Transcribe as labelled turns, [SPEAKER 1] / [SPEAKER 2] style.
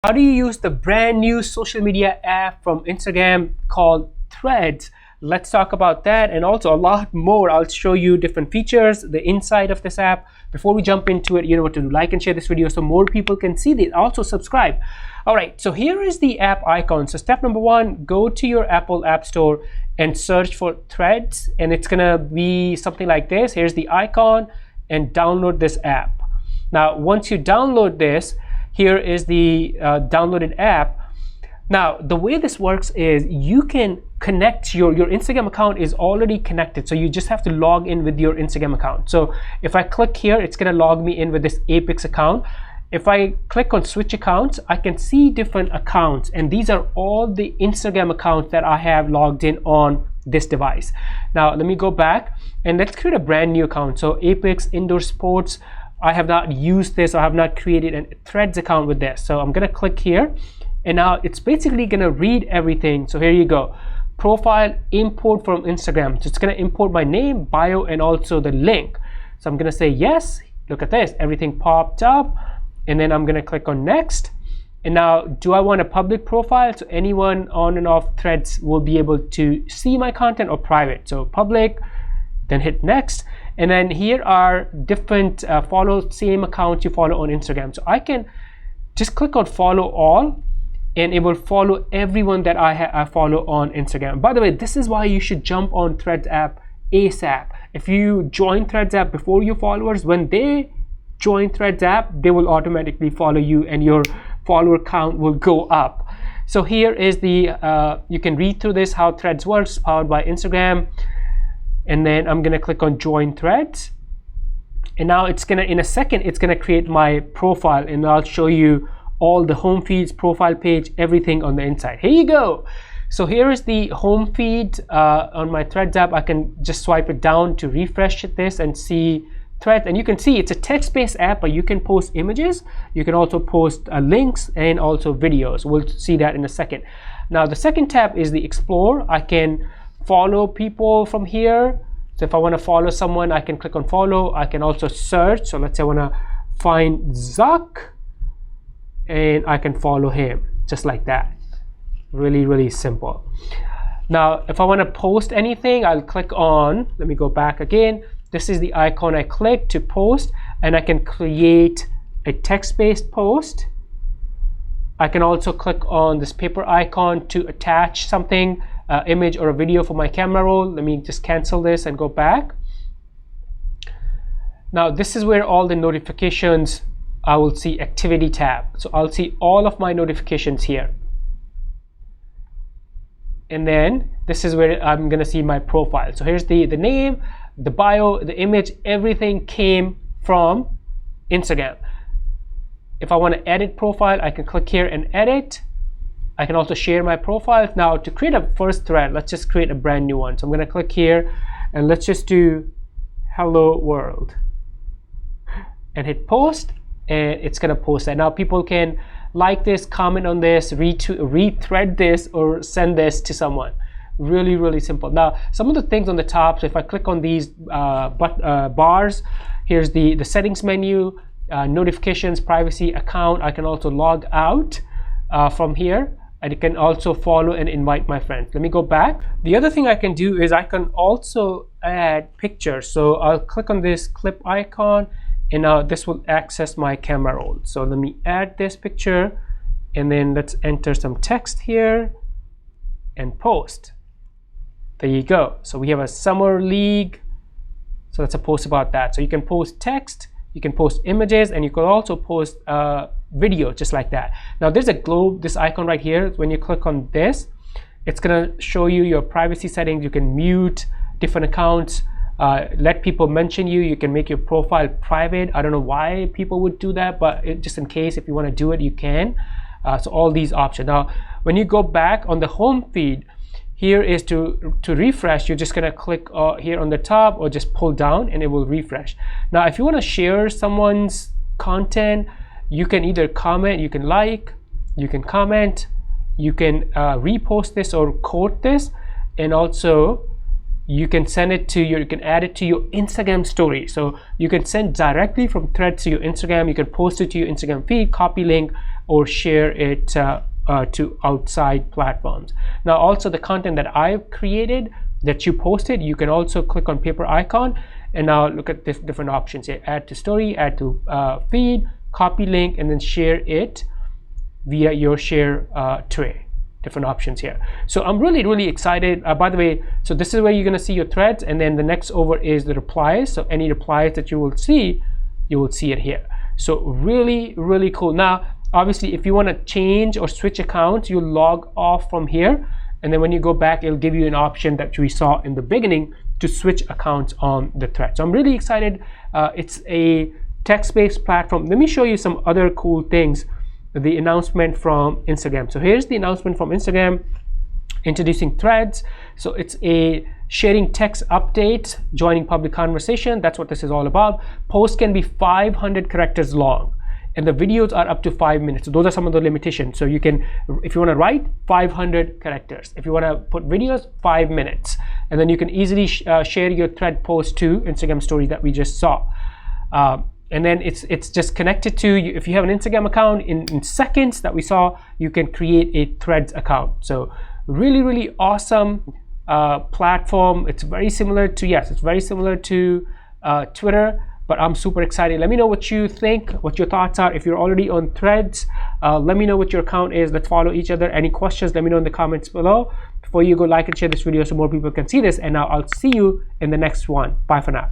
[SPEAKER 1] How do you use the brand new social media app from Instagram called Threads? Let's talk about that and also a lot more. I'll show you different features, the inside of this app. Before we jump into it, you know what to do. Like and share this video so more people can see this. Also subscribe. All right, so here is the app icon. So step number one, go to your Apple App Store and search for Threads, and it's gonna be something like this. Here's the icon, and download this app. Now, once you download this, here is the downloaded app. Now, the way this works is you can connect your Instagram account is already connected. So you just have to log in with your Instagram account. So if I click here, it's gonna log me in with this Apex account. If I click on switch accounts, I can see different accounts, and these are all the Instagram accounts that I have logged in on this device. Now let me go back and let's create a brand new account. So Apex Indoor Sports, I have not used this, I have not created a Threads account with this. So I'm gonna click here, and now it's basically gonna read everything. So here you go. Profile import from Instagram. So it's gonna import my name, bio, and also the link. So I'm gonna say yes. Look at this, everything popped up. And then I'm gonna click on next. And now, do I want a public profile? So anyone on and off Threads will be able to see my content, or private. So public, then hit next. And then here are different follow same accounts you follow on Instagram. So I can just click on follow all, and it will follow everyone that I follow on Instagram. By the way, this is why you should jump on Threads app ASAP. If you join Threads app before your followers, when they join Threads app, they will automatically follow you and your follower count will go up. So here is the you can read through this, how Threads works, powered by Instagram. And then I'm gonna click on join Threads, and now it's gonna, in a second, it's gonna create my profile, and I'll show you all the home feeds, profile page, everything on the inside. Here you go. So here is the home feed on my Threads app. I can just swipe it down to refresh this and see Threads, and you can see it's a text-based app, but you can post images, you can also post links and also videos. We'll see that in a second. Now the second tab is the explore. I can follow people from here. So if I want to follow someone, I can click on follow. I can also search. So let's say I want to find Zuck, and I can follow him just like that. Really simple. Now if I want to post anything, I'll click on, let me go back again. This is the icon I click to post, and I can create a text-based post. I can also click on this paper icon to attach something, image or a video for my camera roll. Let me just cancel this and go back. Now this is where all the notifications, I will see activity tab. So I'll see all of my notifications here. And then this is where I'm gonna see my profile. So here's the name, the bio, the image, everything came from Instagram. If I want to edit profile, I can click here and edit. I can also share my profile. Now to create a first thread, let's just create a brand new one. So I'm going to click here and let's just do hello world and hit post, and it's going to post that. Now people can like this, comment on this, rethread this, or send this to someone. Really simple. Now some of the things on the top, so if I click on these bars, here's the settings menu, notifications, privacy, account. I can also log out from here, and you can also follow and invite my friends. Let me go back. The other thing I can do is I can also add pictures. So I'll click on this clip icon, and now this will access my camera roll. So let me add this picture, and then let's enter some text here and post. There you go. So we have a summer league. So that's a post about that. So you can post text, you can post images, and you can also post video just like that. Now there's a globe, this icon right here. When you click on this, it's gonna show you your privacy settings. You can mute different accounts, let people mention you. You can make your profile private. I don't know why people would do that, but just in case, if you want to do it, you can. So all these options. Now when you go back on the home feed, here is to refresh. You're just gonna click here on the top, or just pull down, and it will refresh. Now if you want to share someone's content, you can either comment, you can like, you can comment, you can repost this or quote this, and also you can send it to you can add it to your Instagram story. So you can send directly from Threads to your Instagram. You can post it to your Instagram feed, copy link, or share it to outside platforms. Now also the content that I've created that you posted, you can also click on paper icon, and now look at this different options here: add to story, add to feed, copy link, and then share it via your share tray. Different options here. So I'm really excited. By the way, so this is where you're going to see your threads, and then the next over is the replies. So any replies that you will see it here. So really cool. Now obviously if you want to change or switch accounts, you log off from here, and then when you go back, it'll give you an option that we saw in the beginning to switch accounts on the thread. So I'm really excited. It's a text-based platform. Let me show you some other cool things. The announcement from Instagram. So here's the announcement from Instagram introducing threads. So it's a sharing text updates, joining public conversation. That's what this is all about. Posts can be 500 characters long, and the videos are up to 5 minutes. So those are some of the limitations. So you can, if you want to write, 500 characters. If you want to put videos, 5 minutes, and then you can easily share your thread post to Instagram story that we just saw. And then it's just connected to you. If you have an Instagram account, in seconds that we saw, you can create a Threads account. So really awesome platform. It's very similar to, yes, it's very similar to Twitter, but I'm super excited. Let me know what you think, what your thoughts are. If you're already on Threads, let me know what your account is. Let's follow each other. Any questions, let me know in the comments below. Before you go, like and share this video so more people can see this, and now I'll see you in the next one. Bye for now.